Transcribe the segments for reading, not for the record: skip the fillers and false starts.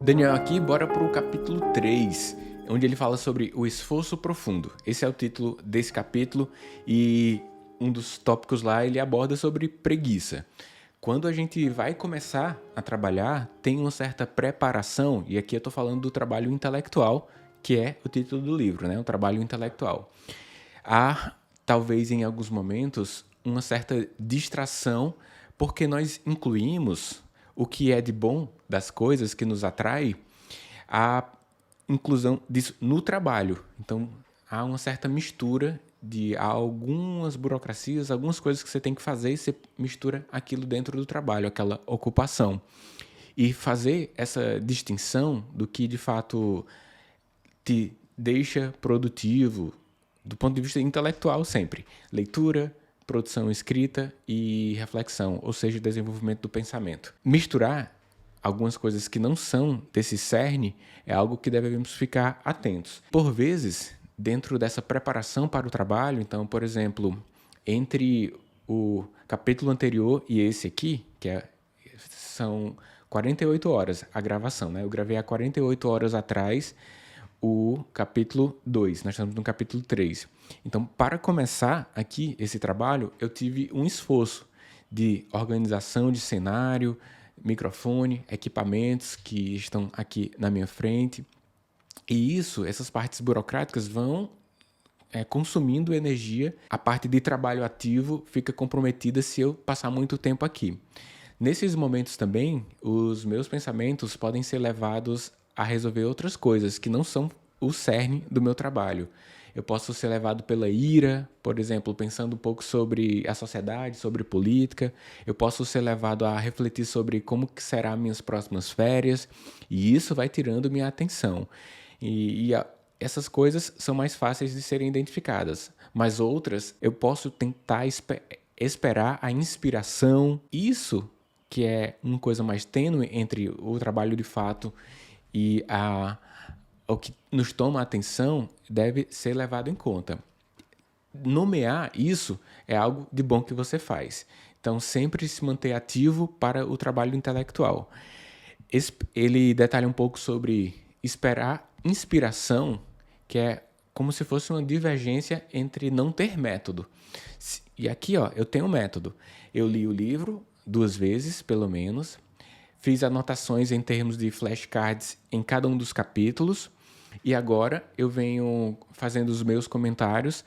Daniel aqui, bora para o capítulo 3, onde ele fala sobre o esforço profundo. Esse é o título desse capítulo e um dos tópicos lá ele aborda sobre preguiça. Quando a gente vai começar a trabalhar, tem uma certa preparação, e aqui eu estou falando do trabalho intelectual, que é o título do livro, né? O trabalho intelectual. Há, talvez em alguns momentos, uma certa distração, porque nós incluímos o que é de bom das coisas que nos atrai, a inclusão disso no trabalho. Então, há uma certa mistura de algumas burocracias, algumas coisas que você tem que fazer e você mistura aquilo dentro do trabalho, aquela ocupação. E fazer essa distinção do que de fato te deixa produtivo do ponto de vista intelectual sempre. Leitura, produção escrita e reflexão, ou seja, desenvolvimento do pensamento. Misturar algumas coisas que não são desse cerne é algo que devemos ficar atentos. Por vezes, dentro dessa preparação para o trabalho, então, por exemplo, entre o capítulo anterior e esse aqui, são 48 horas a gravação, né? Eu gravei há 48 horas atrás o capítulo 2, nós estamos no capítulo 3. Então, para começar aqui esse trabalho, eu tive um esforço de organização de cenário, microfone, equipamentos que estão aqui na minha frente. E essas partes burocráticas vão consumindo energia. A parte de trabalho ativo fica comprometida se eu passar muito tempo aqui. Nesses momentos também, os meus pensamentos podem ser levados a resolver outras coisas que não são o cerne do meu trabalho. Eu posso ser levado pela ira, por exemplo, pensando um pouco sobre a sociedade, sobre política. Eu posso ser levado a refletir sobre como que serão minhas próximas férias, e isso vai tirando minha atenção. Essas coisas são mais fáceis de serem identificadas, mas outras eu posso tentar esperar a inspiração. Isso que é uma coisa mais tênue entre o trabalho de fato e o que nos toma a atenção deve ser levado em conta. Nomear isso é algo de bom que você faz. Então, sempre se manter ativo para o trabalho intelectual. Ele detalha um pouco sobre esperar inspiração, que é como se fosse uma divergência entre não ter método. E aqui, ó, eu tenho um método. Eu li o livro 2 vezes, pelo menos. Fiz anotações em termos de flashcards em cada um dos capítulos. E agora eu venho fazendo os meus comentários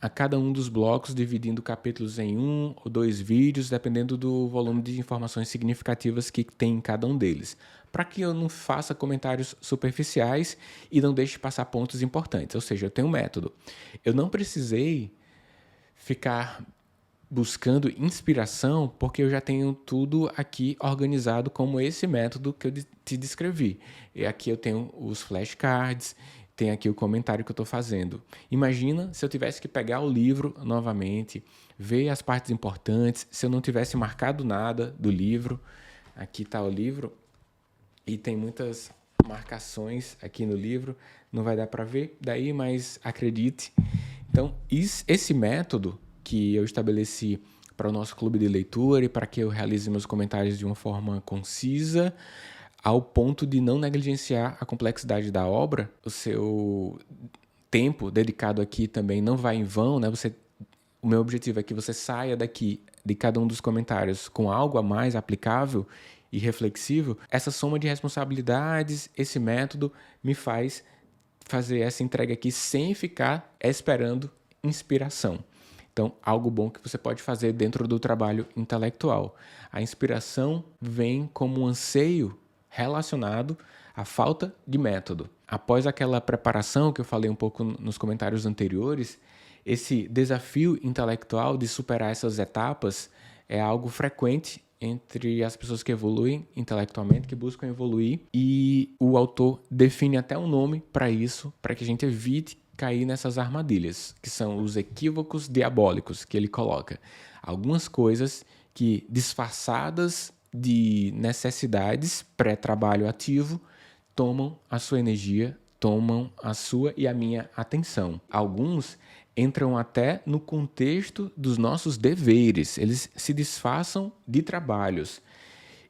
a cada um dos blocos, dividindo capítulos em 1 ou 2 vídeos, dependendo do volume de informações significativas que tem em cada um deles, para que eu não faça comentários superficiais e não deixe passar pontos importantes. Ou seja, eu tenho um método. Eu não precisei ficar buscando inspiração, porque eu já tenho tudo aqui organizado como esse método que eu te descrevi. E aqui eu tenho os flashcards, tem aqui o comentário que eu estou fazendo. Imagina se eu tivesse que pegar o livro novamente, ver as partes importantes, se eu não tivesse marcado nada do livro. Aqui está o livro e tem muitas marcações aqui no livro, não vai dar para ver daí, mas acredite. Então, esse método que eu estabeleci para o nosso clube de leitura e para que eu realize meus comentários de uma forma concisa, ao ponto de não negligenciar a complexidade da obra. O seu tempo dedicado aqui também não vai em vão, né? O meu objetivo é que você saia daqui de cada um dos comentários com algo a mais aplicável e reflexivo. Essa soma de responsabilidades, esse método me faz fazer essa entrega aqui sem ficar esperando inspiração. Então, algo bom que você pode fazer dentro do trabalho intelectual. A inspiração vem como um anseio relacionado à falta de método. Após aquela preparação que eu falei um pouco nos comentários anteriores, esse desafio intelectual de superar essas etapas é algo frequente entre as pessoas que evoluem intelectualmente, que buscam evoluir, e o autor define até um nome para isso, para que a gente evite cair nessas armadilhas, que são os equívocos diabólicos que ele coloca. Algumas coisas que, disfarçadas de necessidades pré-trabalho ativo, tomam a sua energia, tomam a sua e a minha atenção. Alguns entram até no contexto dos nossos deveres, eles se disfarçam de trabalhos.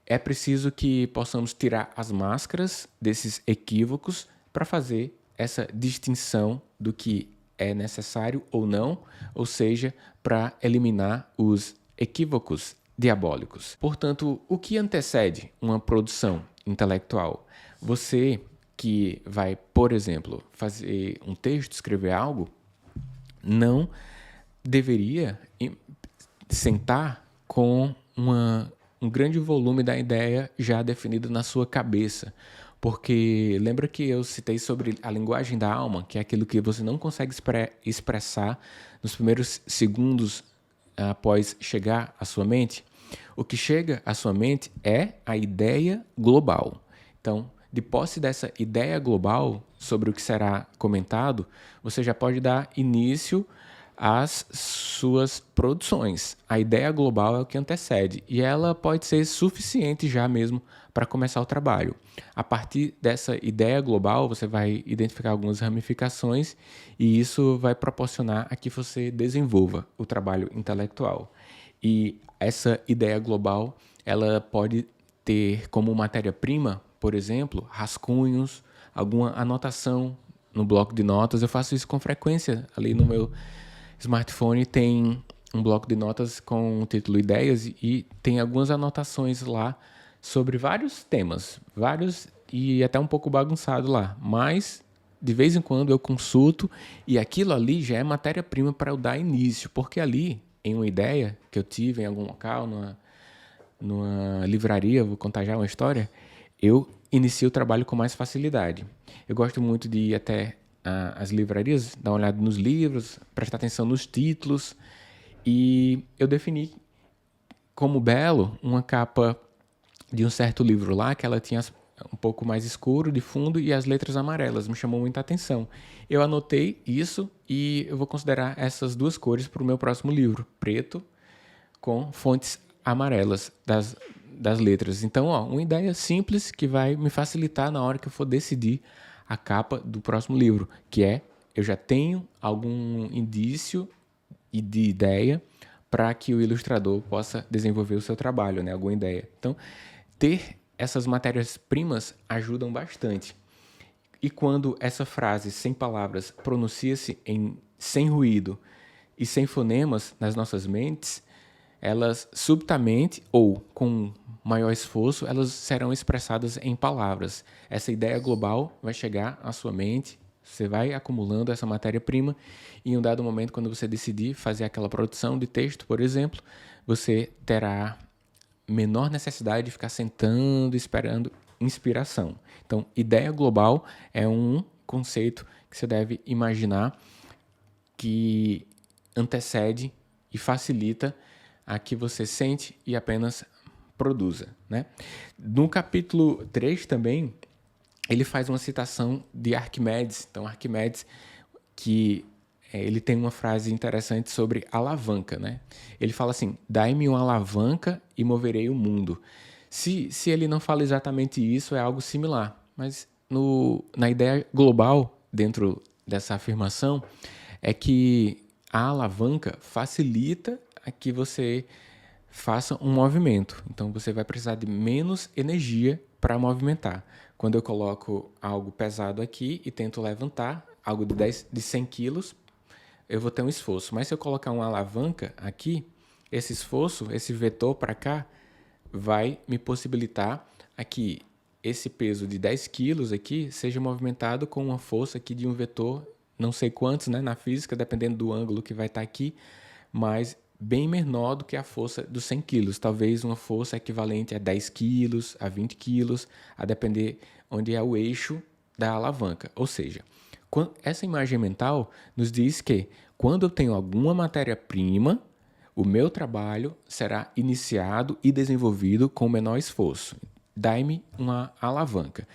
É preciso que possamos tirar as máscaras desses equívocos para fazer essa distinção do que é necessário ou não, ou seja, para eliminar os equívocos diabólicos. Portanto, o que antecede uma produção intelectual? Você que vai, por exemplo, fazer um texto, escrever algo, não deveria sentar com um grande volume da ideia já definido na sua cabeça. Porque lembra que eu citei sobre a linguagem da alma, que é aquilo que você não consegue expressar nos primeiros segundos após chegar à sua mente? O que chega à sua mente é a ideia global. Então, de posse dessa ideia global sobre o que será comentado, você já pode dar início às suas produções. A ideia global é o que antecede e ela pode ser suficiente já mesmo para começar o trabalho. A partir dessa ideia global, você vai identificar algumas ramificações e isso vai proporcionar a que você desenvolva o trabalho intelectual. E essa ideia global, ela pode ter como matéria-prima, por exemplo, rascunhos, alguma anotação no bloco de notas. Eu faço isso com frequência. Ali no meu smartphone tem um bloco de notas com o título Ideias e tem algumas anotações lá sobre vários temas, vários e até um pouco bagunçado lá, mas de vez em quando eu consulto e aquilo ali já é matéria-prima para eu dar início, porque ali, em uma ideia que eu tive em algum local, numa livraria, vou contar já uma história, eu inicio o trabalho com mais facilidade. Eu gosto muito de ir até as livrarias, dar uma olhada nos livros, prestar atenção nos títulos, e eu defini como belo uma capa de um certo livro lá, que ela tinha um pouco mais escuro de fundo e as letras amarelas, me chamou muita atenção. Eu anotei isso e eu vou considerar essas duas cores para o meu próximo livro, preto com fontes amarelas das letras. Então, uma ideia simples que vai me facilitar na hora que eu for decidir a capa do próximo livro, que é, eu já tenho algum indício de ideia para que o ilustrador possa desenvolver o seu trabalho, né? Alguma ideia. Então, ter essas matérias-primas ajudam bastante. E quando essa frase, sem palavras, pronuncia-se sem ruído e sem fonemas nas nossas mentes, elas subitamente ou com maior esforço, elas serão expressadas em palavras. Essa ideia global vai chegar à sua mente, você vai acumulando essa matéria-prima e em um dado momento, quando você decidir fazer aquela produção de texto, por exemplo, você terá menor necessidade de ficar sentando, esperando inspiração. Então, ideia global é um conceito que você deve imaginar que antecede e facilita a que você sente e apenas produza, né? No capítulo 3 também, ele faz uma citação de Arquimedes. Então, Arquimedes, ele tem uma frase interessante sobre alavanca, né? Ele fala assim, dai-me uma alavanca e moverei o mundo. Se ele não fala exatamente isso, é algo similar. Mas na ideia global, dentro dessa afirmação, é que a alavanca facilita a que você faça um movimento. Então, você vai precisar de menos energia para movimentar. Quando eu coloco algo pesado aqui e tento levantar, algo de 100 quilos, eu vou ter um esforço. Mas se eu colocar uma alavanca aqui, esse esforço, esse vetor para cá, vai me possibilitar aqui esse peso de 10 quilos aqui seja movimentado com uma força aqui de um vetor, não sei quantos, né, na física, dependendo do ângulo que vai estar aqui, mas bem menor do que a força dos 100 quilos. Talvez uma força equivalente a 10 quilos, a 20 quilos, a depender onde é o eixo da alavanca. Ou seja, essa imagem mental nos diz que quando eu tenho alguma matéria-prima, o meu trabalho será iniciado e desenvolvido com menor esforço. Dai-me uma alavanca.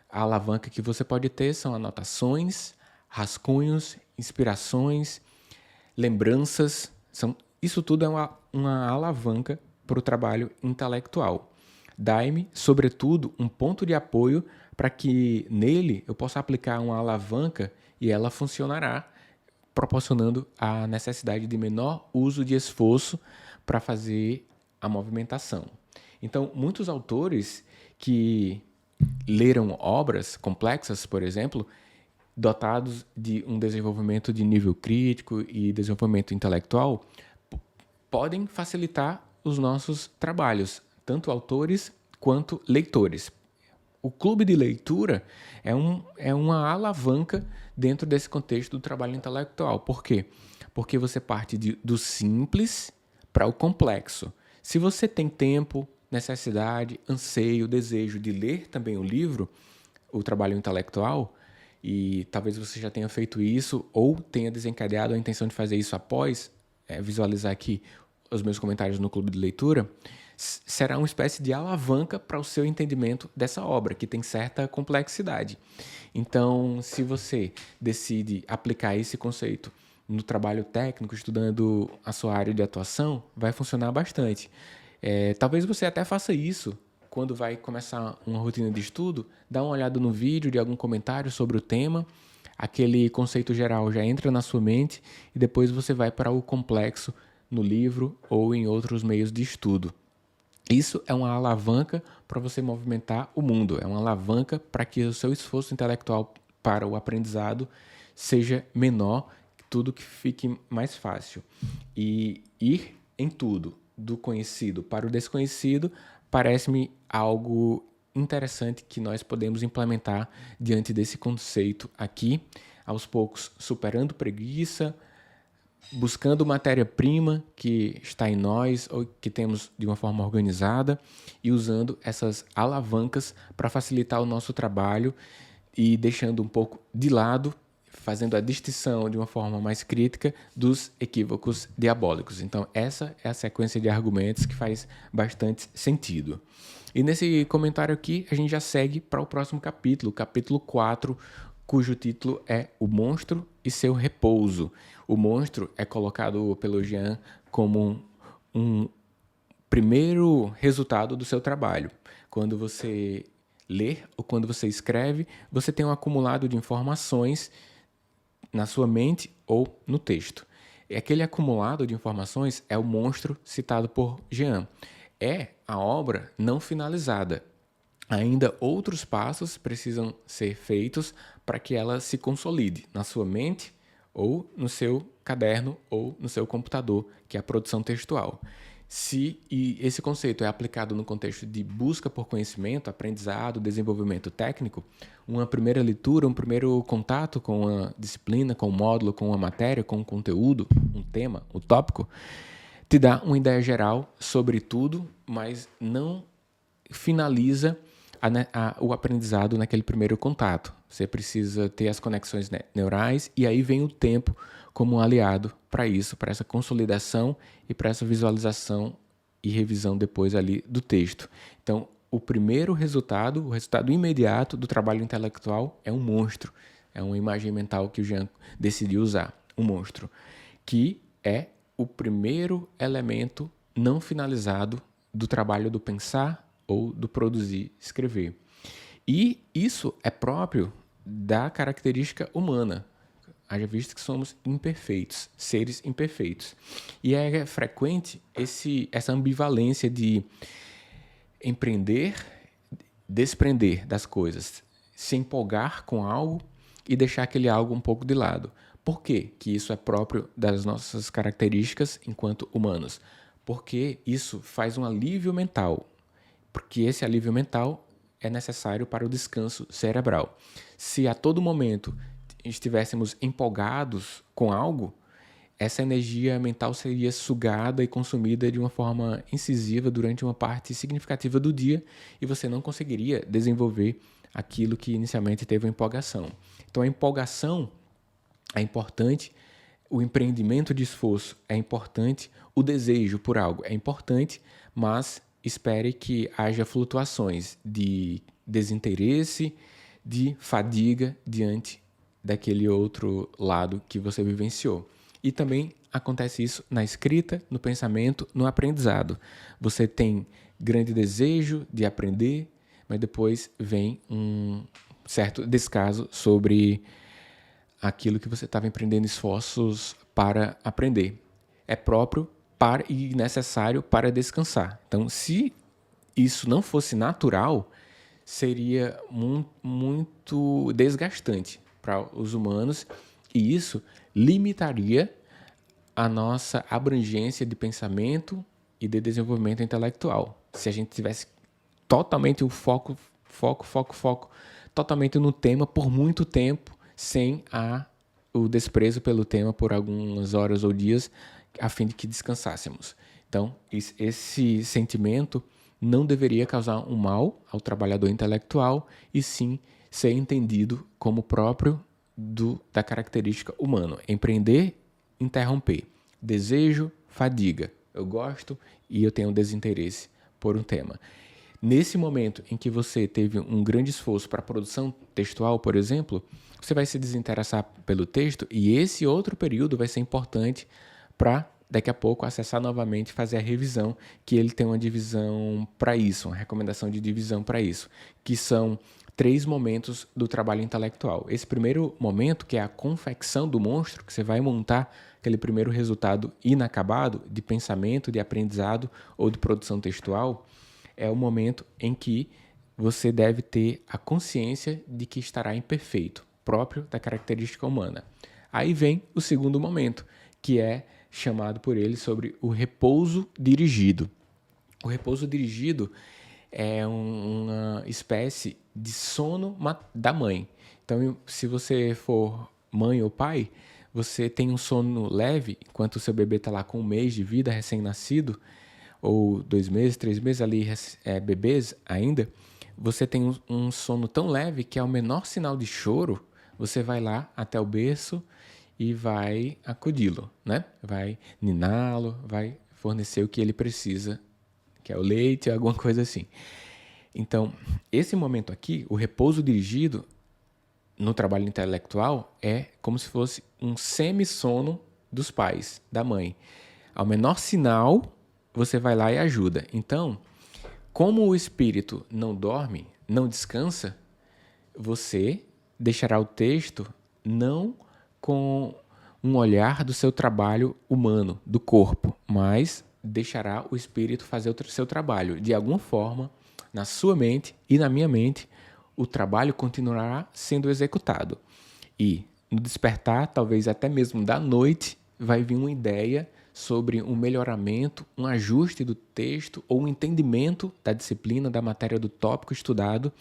A alavanca que você pode ter são anotações, rascunhos, inspirações, lembranças. Isso tudo é uma alavanca para o trabalho intelectual. Dai-me, sobretudo, um ponto de apoio para que nele eu possa aplicar uma alavanca e ela funcionará, proporcionando a necessidade de menor uso de esforço para fazer a movimentação. Então, muitos autores que leram obras complexas, por exemplo, dotados de um desenvolvimento de nível crítico e desenvolvimento intelectual, podem facilitar os nossos trabalhos, tanto autores quanto leitores. O clube de leitura é uma alavanca dentro desse contexto do trabalho intelectual. Por quê? Porque você parte do simples para o complexo. Se você tem tempo, necessidade, anseio, desejo de ler também o livro, o trabalho intelectual, e talvez você já tenha feito isso ou tenha desencadeado a intenção de fazer isso após visualizar aqui os meus comentários no clube de leitura, será uma espécie de alavanca para o seu entendimento dessa obra, que tem certa complexidade. Então, se você decide aplicar esse conceito no trabalho técnico, estudando a sua área de atuação, vai funcionar bastante. Talvez você até faça isso quando vai começar uma rotina de estudo, dá uma olhada no vídeo de algum comentário sobre o tema, aquele conceito geral já entra na sua mente e depois você vai para o complexo no livro ou em outros meios de estudo. Isso é uma alavanca para você movimentar o mundo, é uma alavanca para que o seu esforço intelectual para o aprendizado seja menor, tudo que fique mais fácil. E ir em tudo, do conhecido para o desconhecido, parece-me algo interessante que nós podemos implementar diante desse conceito aqui, aos poucos superando preguiça, buscando matéria-prima que está em nós ou que temos de uma forma organizada e usando essas alavancas para facilitar o nosso trabalho e deixando um pouco de lado, fazendo a distinção de uma forma mais crítica dos equívocos diabólicos. Então, essa é a sequência de argumentos que faz bastante sentido. E nesse comentário aqui, a gente já segue para o próximo capítulo, capítulo 4, cujo título é O Monstro e Seu Repouso. O monstro é colocado pelo Jean como um primeiro resultado do seu trabalho. Quando você lê ou quando você escreve, você tem um acumulado de informações na sua mente ou no texto. E aquele acumulado de informações é o monstro citado por Jean. É a obra não finalizada. Ainda outros passos precisam ser feitos para que ela se consolide na sua mente ou no seu caderno ou no seu computador, que é a produção textual. Se esse conceito é aplicado no contexto de busca por conhecimento, aprendizado, desenvolvimento técnico, uma primeira leitura, um primeiro contato com a disciplina, com o módulo, com a matéria, com o conteúdo, um tema, um tópico, te dá uma ideia geral sobre tudo, mas não finaliza o aprendizado naquele primeiro contato. Você precisa ter as conexões neurais e aí vem o tempo como um aliado para isso, para essa consolidação e para essa visualização e revisão depois ali do texto. Então, o primeiro resultado, o resultado imediato do trabalho intelectual é um monstro. É uma imagem mental que o Jean decidiu usar, um monstro, que é o primeiro elemento não finalizado do trabalho do pensar ou do produzir, escrever. E isso é próprio da característica humana. Haja visto que somos imperfeitos, seres imperfeitos. E é frequente essa ambivalência de empreender, desprender das coisas, se empolgar com algo e deixar aquele algo um pouco de lado. Por quê que isso é próprio das nossas características enquanto humanos? Porque isso faz um alívio mental, porque esse alívio mental é necessário para o descanso cerebral. Se a todo momento estivéssemos empolgados com algo, essa energia mental seria sugada e consumida de uma forma incisiva durante uma parte significativa do dia e você não conseguiria desenvolver aquilo que inicialmente teve uma empolgação. Então, a empolgação é importante, o empreendimento de esforço é importante, o desejo por algo é importante, mas espere que haja flutuações de desinteresse, de fadiga diante daquele outro lado que você vivenciou. E também acontece isso na escrita, no pensamento, no aprendizado. Você tem grande desejo de aprender, mas depois vem um certo descaso sobre aquilo que você estava empreendendo esforços para aprender. É próprio e necessário para descansar. Então, se isso não fosse natural, seria muito desgastante para os humanos e isso limitaria a nossa abrangência de pensamento e de desenvolvimento intelectual. Se a gente tivesse totalmente o foco totalmente no tema por muito tempo, sem o desprezo pelo tema por algumas horas ou dias, a fim de que descansássemos. Então, esse sentimento não deveria causar um mal ao trabalhador intelectual, e sim ser entendido como próprio da característica humana. Empreender, interromper. Desejo, fadiga. Eu gosto e eu tenho desinteresse por um tema. Nesse momento em que você teve um grande esforço para a produção textual, por exemplo, você vai se desinteressar pelo texto e esse outro período vai ser importante para, daqui a pouco, acessar novamente, fazer a revisão, que ele tem uma divisão para isso, uma recomendação de divisão para isso, que são 3 momentos do trabalho intelectual. Esse primeiro momento, que é a confecção do monstro, que você vai montar aquele primeiro resultado inacabado de pensamento, de aprendizado ou de produção textual, é o momento em que você deve ter a consciência de que estará imperfeito, próprio da característica humana. Aí vem o segundo momento, que é chamado por ele sobre o repouso dirigido. O repouso dirigido é uma espécie de sono da mãe. Então, se você for mãe ou pai, você tem um sono leve, enquanto o seu bebê está lá com 1 mês de vida, recém-nascido, ou 2 meses, 3 meses ali, bebês ainda, você tem um sono tão leve que ao menor sinal de choro, você vai lá até o berço e vai acudi-lo, né? Vai niná-lo, vai fornecer o que ele precisa, que é o leite, alguma coisa assim. Então, esse momento aqui, o repouso dirigido no trabalho intelectual é como se fosse um semi-sono dos pais, da mãe. Ao menor sinal, você vai lá e ajuda. Então, como o espírito não dorme, não descansa, você deixará o texto não com um olhar do seu trabalho humano, do corpo, mas deixará o espírito fazer o seu trabalho. De alguma forma, na sua mente e na minha mente, o trabalho continuará sendo executado. E no despertar, talvez até mesmo da noite, vai vir uma ideia sobre um melhoramento, um ajuste do texto ou um entendimento da disciplina, da matéria, do tópico estudado,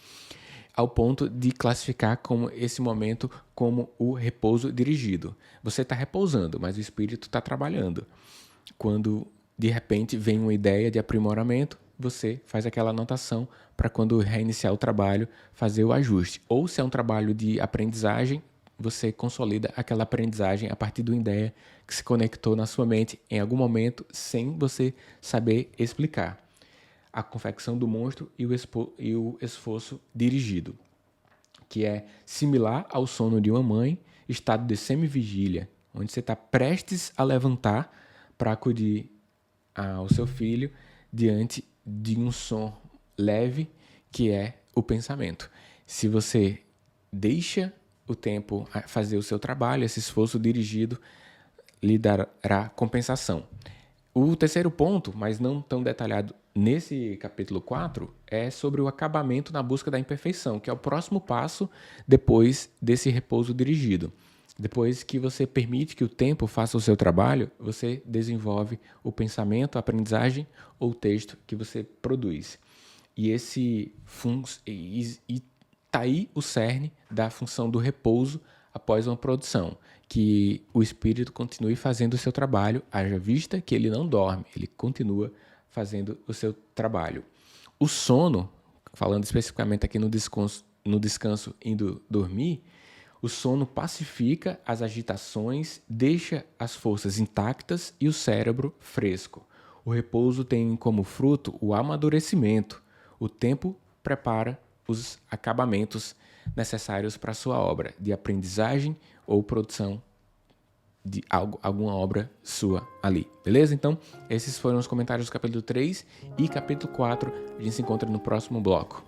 ao ponto de classificar como esse momento como o repouso dirigido. Você está repousando, mas o espírito está trabalhando. Quando, de repente, vem uma ideia de aprimoramento, você faz aquela anotação para quando reiniciar o trabalho, fazer o ajuste. Ou se é um trabalho de aprendizagem, você consolida aquela aprendizagem a partir de uma ideia que se conectou na sua mente em algum momento sem você saber explicar. A confecção do monstro e o esforço dirigido, que é similar ao sono de uma mãe, estado de semivigília, onde você está prestes a levantar para acudir ao seu filho diante de um som leve que é o pensamento. Se você deixa o tempo a fazer o seu trabalho, esse esforço dirigido lhe dará compensação. O terceiro ponto, mas não tão detalhado nesse capítulo 4, é sobre o acabamento na busca da imperfeição, que é o próximo passo depois desse repouso dirigido. Depois que você permite que o tempo faça o seu trabalho, você desenvolve o pensamento, a aprendizagem ou o texto que você produz. E está aí o cerne da função do repouso após uma produção, que o espírito continue fazendo o seu trabalho, haja vista que ele não dorme, ele continua fazendo o seu trabalho. O sono, falando especificamente aqui no descanso indo dormir, o sono pacifica as agitações, deixa as forças intactas e o cérebro fresco. O repouso tem como fruto o amadurecimento. O tempo prepara os acabamentos necessários para a sua obra de aprendizagem ou produção de alguma obra sua ali. Beleza? Então, esses foram os comentários do capítulo 3 e capítulo 4. A gente se encontra no próximo bloco.